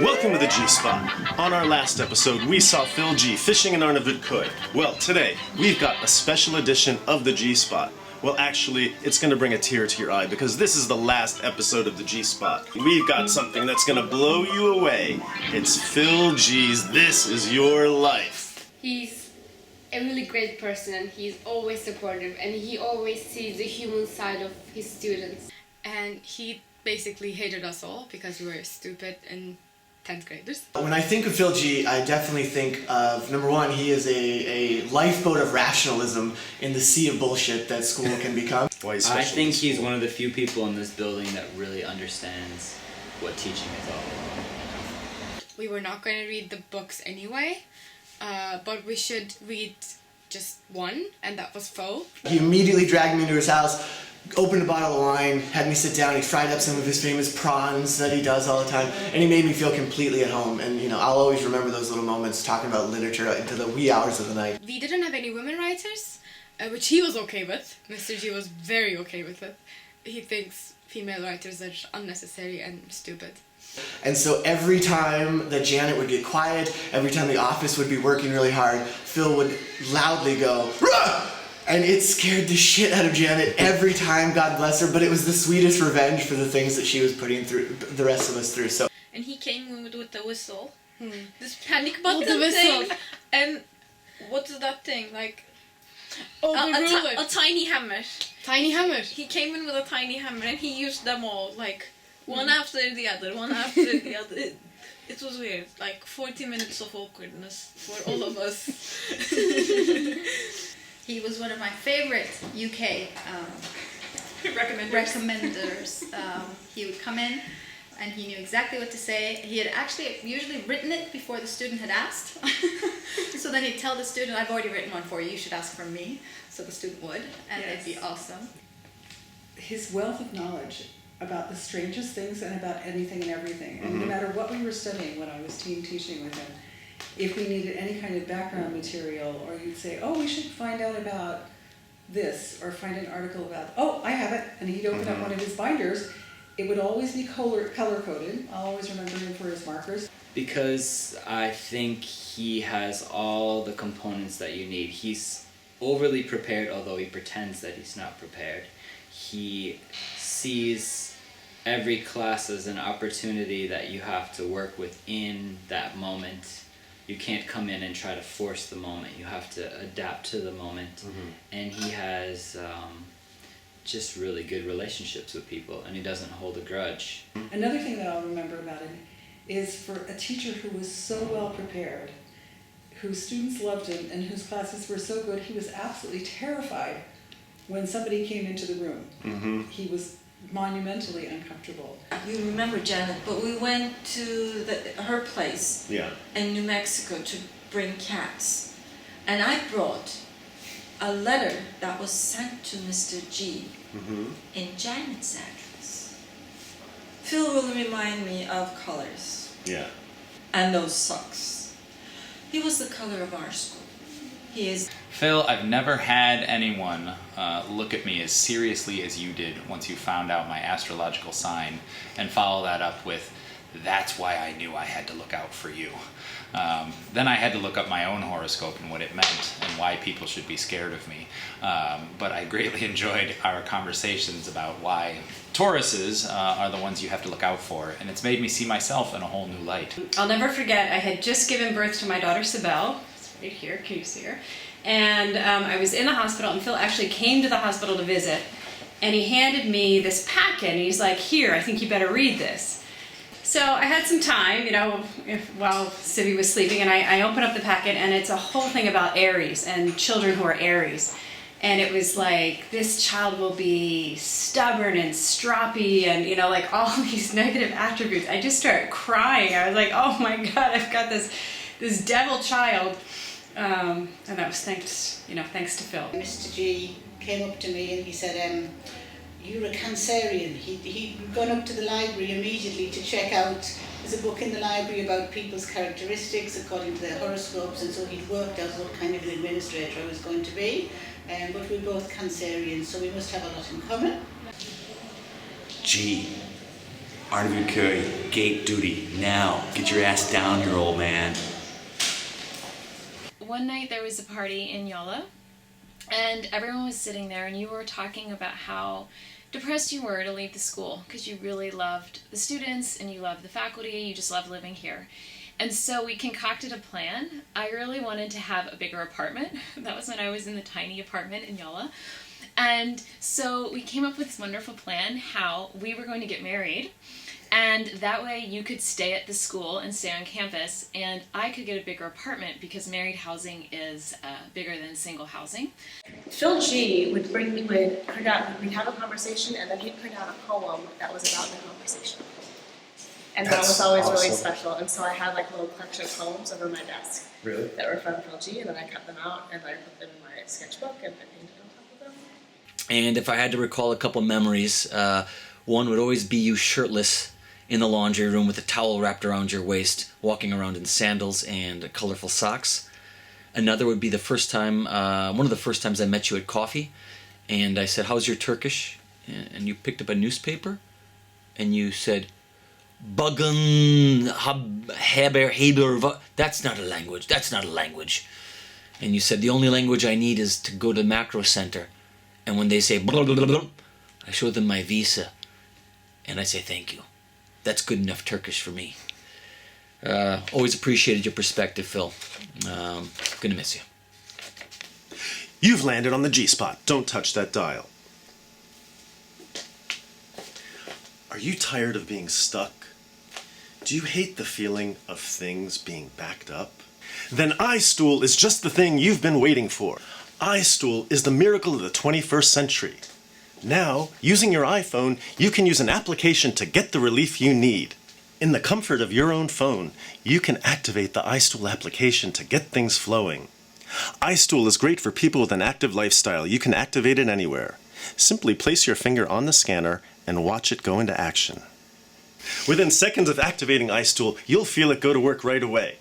Welcome to the G-Spot. On our last episode, we saw Phil G fishing in Arnavid Koi. Well, today, we've got a special edition of the G-Spot. Well, actually, it's gonna bring a tear to your eye because this is the last episode of the G-Spot. We've got something that's gonna blow you away. It's Phil G's This Is Your Life. He's a really great person and he's always supportive and he always sees the human side of his students. And he basically hated us all because we were stupid and 10th graders. When I think of Phil G, I definitely think of, number one, he is a lifeboat of rationalism in the sea of bullshit that school can become. I think he's one of the few people in this building that really understands what teaching is all about. We were not going to read the books anyway, but we should read just one, and that was Faux. He immediately dragged me into his house, opened a bottle of wine, had me sit down, he fried up some of his famous prawns that he does all the time, and he made me feel completely at home. And you know, I'll always remember those little moments talking about literature into the wee hours of the night. We didn't have any women writers, which he was okay with. Mr. G was very okay with it. He thinks female writers are unnecessary and stupid. And so every time that Janet would get quiet, every time the office would be working really hard, Phil would loudly go, "Rah!" And it scared the shit out of Janet every time, God bless her, but it was the sweetest revenge for the things that she was putting through the rest of us through. So. And he came with the whistle. This panic button the thing. whistle. And what's that thing? Like Oh, the ruler. a tiny hammer. Tiny hammer. He came in with a tiny hammer and he used them all, like one after the other, one after the other. It was weird, like 40 minutes of awkwardness for all of us. He was one of my favorite UK recommenders. He would come in and he knew exactly what to say. He had actually usually written it before the student had asked. So then he'd tell the student, "I've already written one for you, you should ask from me." So the student would, and Yes. it'd be awesome. His wealth of knowledge about the strangest things and about anything and everything. And no matter what we were studying when I was teaching with him, if we needed any kind of background material, or you'd say, "Oh, we should find out about this," or find an article about, "Oh, I have it," and he'd open up one of his binders, it would always be color-coded. I'll always remember him for his markers. Because I think he has all the components that you need. He's overly prepared, although he pretends that he's not prepared. He sees every class as an opportunity that you have to work within that moment. You can't come in and try to force the moment. You have to adapt to the moment. And he has just really good relationships with people, and he doesn't hold a grudge. Another thing that I'll remember about him is for a teacher who was so well prepared, whose students loved him, and whose classes were so good, he was absolutely terrified when somebody came into the room. He was monumentally uncomfortable. You remember Janet, but we went to her place in New Mexico to bring cats. And I brought a letter that was sent to Mr. G in Janet's address. Phil will remind me of colors. And those socks. He was the color of our school. He is. Phil, I've never had anyone look at me as seriously as you did once you found out my astrological sign and follow that up with, "That's why I knew I had to look out for you." Then I had to look up my own horoscope and what it meant and why people should be scared of me. But I greatly enjoyed our conversations about why Tauruses are the ones you have to look out for, and it's made me see myself in a whole new light. I'll never forget, I had just given birth to my daughter Sibel. It's right here, can you see her? And I was in the hospital, and Phil actually came to the hospital to visit, and he handed me this packet, and he's like, "Here, I think you better read this." So I had some time, you know, while Sibby was sleeping, and I opened up the packet, and it's a whole thing about Aries and children who are Aries. And it was like, this child will be stubborn and stroppy and, you know, like all these negative attributes. I just started crying. I was like, oh my God, I've got this devil child. And that was thanks to Phil. Mr. G came up to me and he said, "You're a Cancerian." He'd gone up to the library immediately to check out. There's a book in the library about people's characteristics according to their horoscopes, and so he'd worked out what kind of an administrator I was going to be. But we're both Cancerians, so we must have a lot in common. G. Arnavid Curry, gate duty, now. Get your ass down here, old man. One night there was a party in Yola, and everyone was sitting there, and you were talking about how depressed you were to leave the school because you really loved the students and you loved the faculty, you just loved living here. And so we concocted a plan. I really wanted to have a bigger apartment. That was when I was in the tiny apartment in Yola. And so we came up with this wonderful plan how we were going to get married, and that way you could stay at the school and stay on campus, and I could get a bigger apartment because married housing is bigger than single housing. Phil G would print out, we'd have a conversation, and then he'd print out a poem that was about the conversation. And that was always really special, and so I had like a little collection of poems over my desk. Really? That were from Phil G, and then I cut them out, and I put them in my sketchbook, and I painted on top of them. And if I had to recall a couple memories, one would always be you shirtless in the laundry room with a towel wrapped around your waist, walking around in sandals and colorful socks. Another would be the first time, one of the first times I met you at coffee, and I said, "How's your Turkish?" And you picked up a newspaper, and you said, "Bugün haber, that's not a language, that's not a language." And you said, "The only language I need is to go to Macro Center. And when they say blah, blah, blah, blah, I show them my visa, and I say thank you. That's good enough Turkish for me." Always appreciated your perspective, Phil. Gonna miss you. You've landed on the G-spot. Don't touch that dial. Are you tired of being stuck? Do you hate the feeling of things being backed up? Then iStool is just the thing you've been waiting for. iStool is the miracle of the 21st century. Now, using your iPhone, you can use an application to get the relief you need. In the comfort of your own phone, you can activate the iStool application to get things flowing. iStool is great for people with an active lifestyle. You can activate it anywhere. Simply place your finger on the scanner and watch it go into action. Within seconds of activating iStool, you'll feel it go to work right away.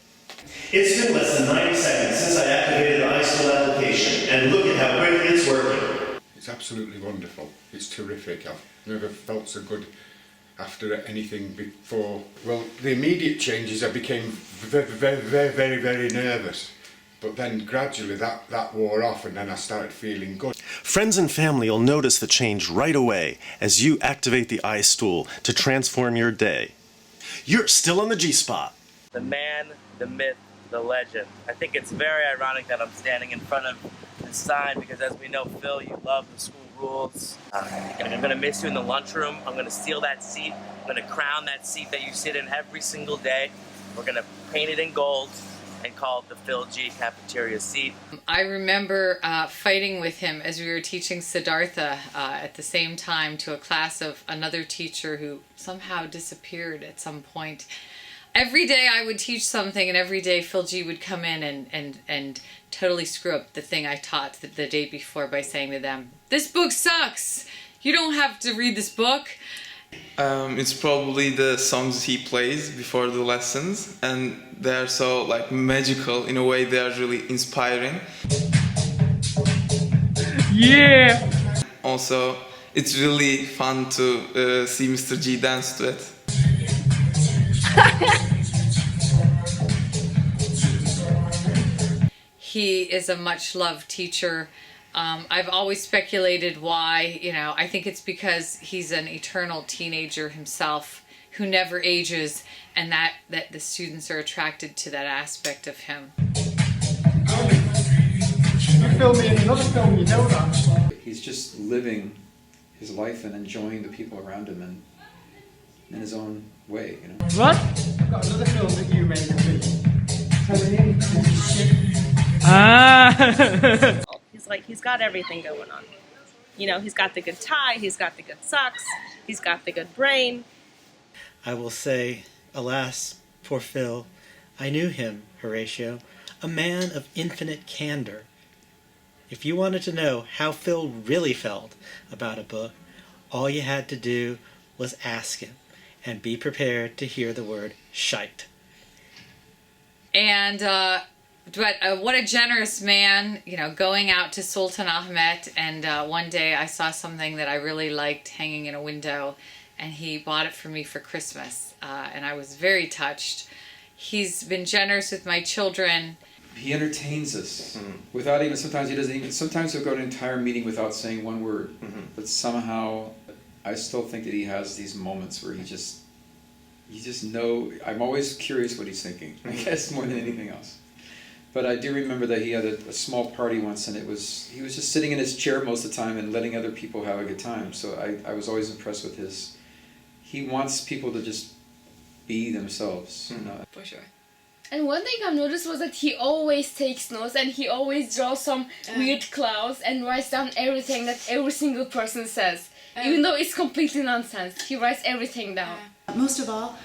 It's been less than 90 seconds since I activated the iStool application, and look at how quickly it's working. It's absolutely wonderful. It's terrific. I've never felt so good after anything before. Well, the immediate changes, I became very nervous. But then gradually that wore off, and then I started feeling good. Friends and family will notice the change right away as you activate the iStool to transform your day. You're still on the G-spot. The man, the myth, the legend. I think it's very ironic that I'm standing in front of this sign because, as we know, Phil, you love the school rules. I'm going to miss you in the lunchroom. I'm going to steal that seat. I'm going to crown that seat that you sit in every single day. We're going to paint it in gold and call it the Phil G cafeteria seat. I remember fighting with him as we were teaching Siddhartha at the same time to a class of another teacher who somehow disappeared at some point. Every day I would teach something, and every day Phil G would come in and totally screw up the thing I taught the day before by saying to them, "This book sucks! You don't have to read this book." It's probably the songs he plays before the lessons, and they're so like magical in a way. They are really inspiring. Yeah. Also, it's really fun to see Mr. G dance to it. He is a much-loved teacher. I've always speculated why. I think it's because he's an eternal teenager himself who never ages, and that the students are attracted to that aspect of him. You film me in another film, you know that. He's just living his life and enjoying the people around him and in his own way, What? I've got another film that you made of me. He's got everything going on. He's got the good tie, he's got the good socks, he's got the good brain. I will say, alas, poor Phil, I knew him, Horatio, a man of infinite candor. If you wanted to know how Phil really felt about a book, all you had to do was ask him, and be prepared to hear the word shite. And what a generous man, going out to Sultan Ahmet, and one day I saw something that I really liked hanging in a window, and he bought it for me for Christmas, and I was very touched. He's been generous with my children. He entertains us without even, sometimes he doesn't even, sometimes he'll go an entire meeting without saying one word. But somehow, I still think that he has these moments where you just know, I'm always curious what he's thinking, I guess, more than anything else. But I do remember that he had a small party once, and he was just sitting in his chair most of the time and letting other people have a good time. So I was always impressed with he wants people to just be themselves. For sure. And one thing I've noticed was that he always takes notes, and he always draws some weird clouds and writes down everything that every single person says. Even though it's completely nonsense, he writes everything down. Most of all,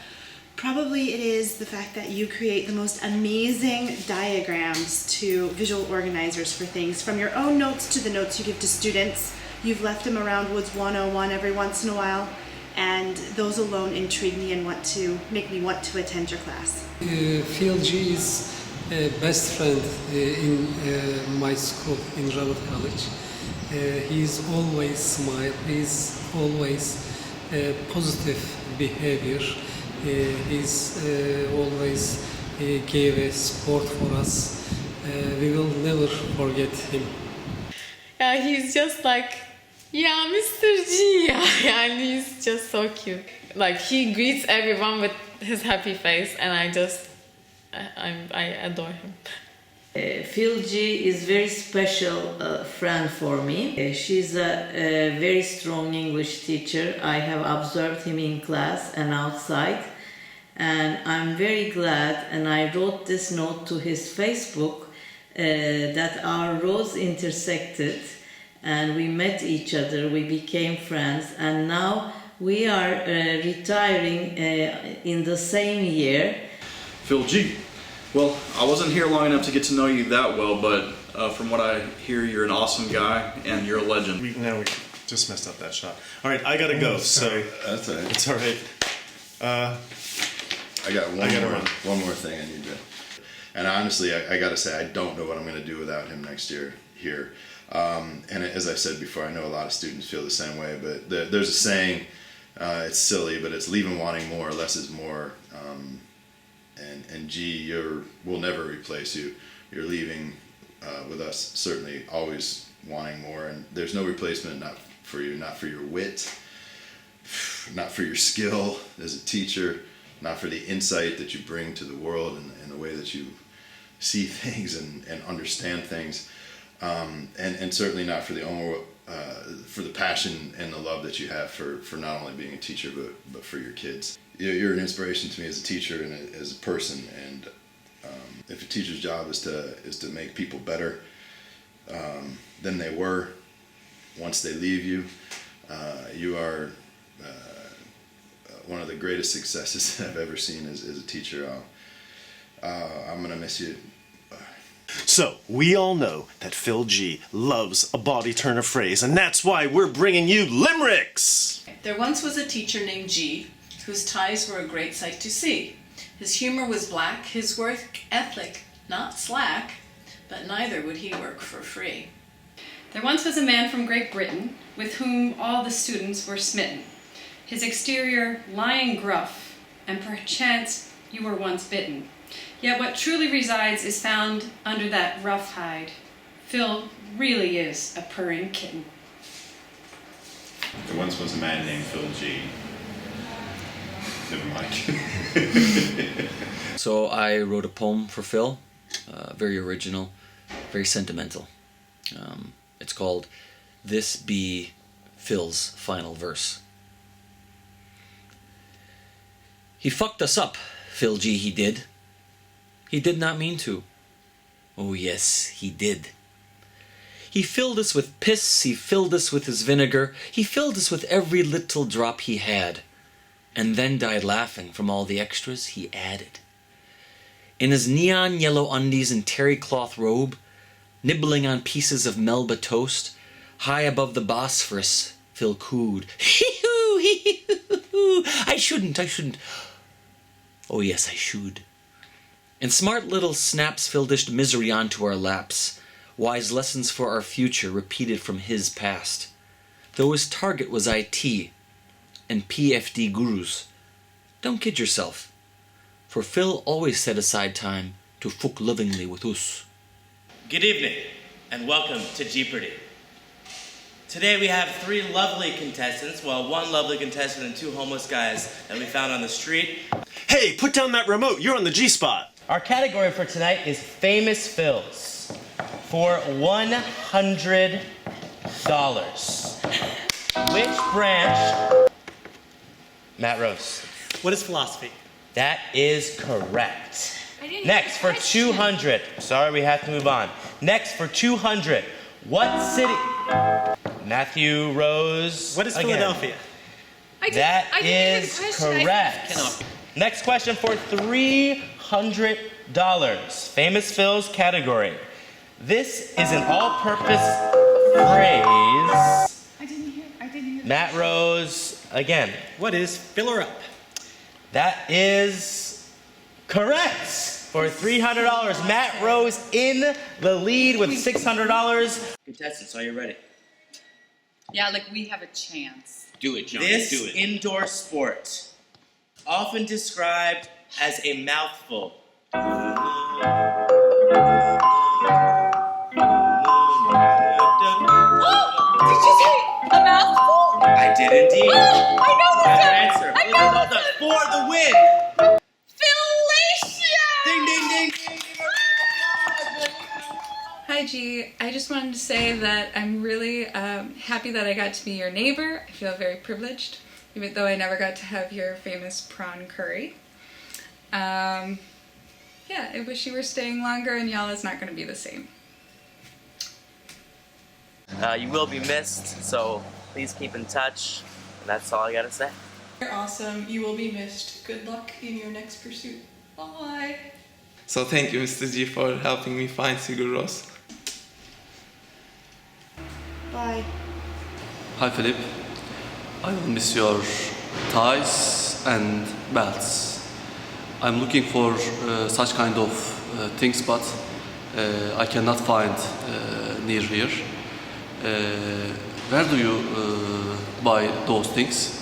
probably it is the fact that you create the most amazing diagrams to visual organizers for things. From your own notes to the notes you give to students, you've left them around Woods 101 every once in a while, and those alone intrigue me and make me want to attend your class. Phil G is a best friend in my school in Robert College. He's always smile, he's always positive behavior. He's always gave a support for us. We will never forget him. Yeah, he's just like, yeah, Mr. G. And he's just so cute. Like, he greets everyone with his happy face, and I adore him. Phil G is very special friend for me. She's a very strong English teacher. I have observed him in class and outside, and I'm very glad, and I wrote this note to his Facebook that our roads intersected and we met each other, we became friends, and now we are retiring in the same year. Phil G. Well, I wasn't here long enough to get to know you that well, but from what I hear, you're an awesome guy and you're a legend. We just messed up that shot. All right, I gotta go. So that's all right. It's all right. I got one more thing I need to. And honestly, I gotta say, I don't know what I'm gonna do without him next year here. And as I said before, I know a lot of students feel the same way, but there's a saying, it's silly, but it's leave 'em wanting more, less is more. And G, we'll never replace you. You're leaving with us, certainly always wanting more, and there's no replacement not for you, not for your wit, not for your skill as a teacher, not for the insight that you bring to the world and the way that you see things and understand things. And certainly not for the passion and the love that you have for not only being a teacher but for your kids. You're an inspiration to me as a teacher and as a person. And if a teacher's job is to make people better than they were once they leave you, you are one of the greatest successes I've ever seen as a teacher. I'm gonna miss you. So, we all know that Phil G loves a body turn of phrase, and that's why we're bringing you limericks! There once was a teacher named G, whose ties were a great sight to see. His humor was black, his work ethic not slack, but neither would he work for free. There once was a man from Great Britain with whom all the students were smitten. His exterior lying gruff, and perchance you were once bitten. Yet what truly resides is found under that rough hide. Phil really is a purring kitten. There once was a man named Phil G. Never mind. So I wrote a poem for Phil, very original, very sentimental. It's called This Be Phil's Final Verse. He fucked us up, Phil G, he did. He did not mean to. Oh yes, he did. He filled us with piss, he filled us with his vinegar, he filled us with every little drop he had, and then died laughing from all the extras he added. In his neon yellow undies and terry cloth robe, nibbling on pieces of Melba toast, high above the Bosphorus, Phil cooed, hee-hoo, hee-hoo, I shouldn't. Oh yes, I should. In smart little snaps Phil dished misery onto our laps, wise lessons for our future repeated from his past. Though his target was IT, and PFD gurus. Don't kid yourself, for Phil always set aside time to fuck lovingly with us. Good evening, and welcome to Jeopardy! Today we have 3 lovely contestants, well, 1 lovely contestant and 2 homeless guys that we found on the street. Hey, put down that remote. You're on the G-Spot. Our category for tonight is Famous Phils for $100. Which branch? Matt Rose. What is philosophy? That is correct. Next for 200. Sorry, we have to move on. Next for 200. What city? Matthew Rose. What is again. Philadelphia? That is correct. Next question for $300. Famous Phil's category. This is an all-purpose phrase. I didn't hear. Matt Rose again. What is fill her up? That is correct for $300. Matt Rose in the lead with $600. Contestants, are you ready? Yeah, like we have a chance. Do it, John. This indoor sport, often described as a mouthful. Did you say a mouthful? I did indeed. I know this Better one. answer. I know this one. For the win. Felicia! Ding, ding, ding. Hi G, I just wanted to say that I'm really happy that I got to be your neighbor. I feel very privileged, even though I never got to have your famous prawn curry. Yeah, I wish you were staying longer and Yala's not going to be the same. You will be missed, so please keep in touch. And that's all I gotta say. You're awesome. You will be missed. Good luck in your next pursuit. Bye. So thank you, Mr. G, for helping me find Sigur Rós. Bye. Hi Philip, I will miss your ties and belts. I'm looking for such kind of things, but I cannot find near here. Where do you buy those things?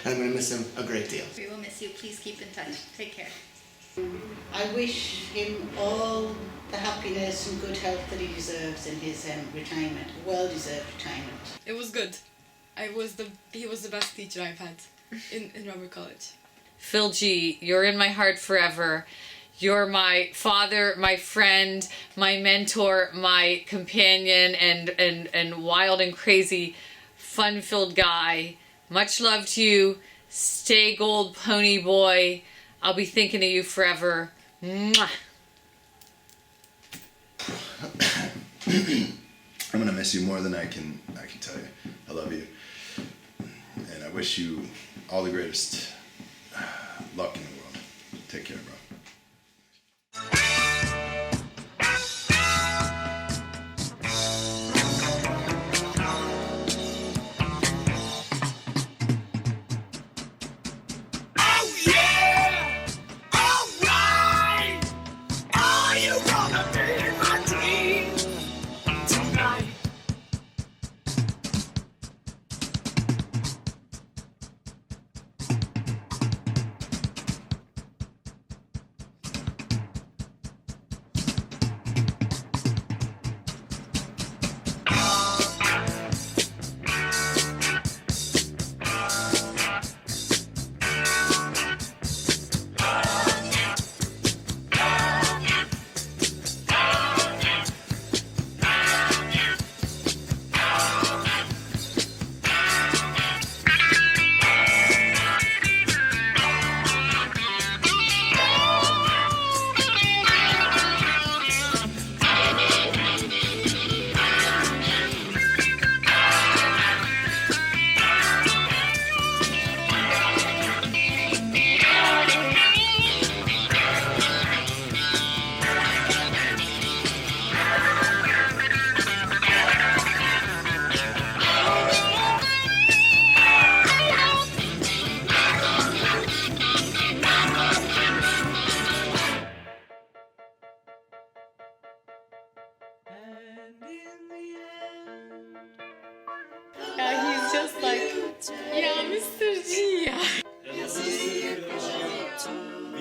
I'm going to miss him a great deal. We will miss you. Please keep in touch. Take care. I wish him all the happiness and good health that he deserves in his retirement. Well-deserved retirement. It was good. He was the best teacher I've had in Robert College. Phil G, you're in my heart forever. You're my father, my friend, my mentor, my companion, and wild and crazy, fun-filled guy. Much love to you. Stay gold, pony boy. I'll be thinking of you forever. Mwah. I'm gonna miss you more than I can tell you. I love you, and I wish you all the greatest luck in the world. Take care, bro.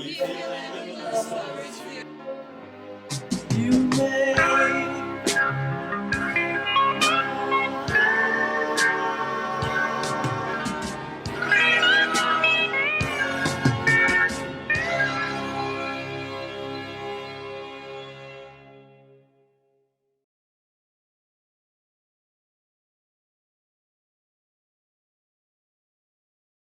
You may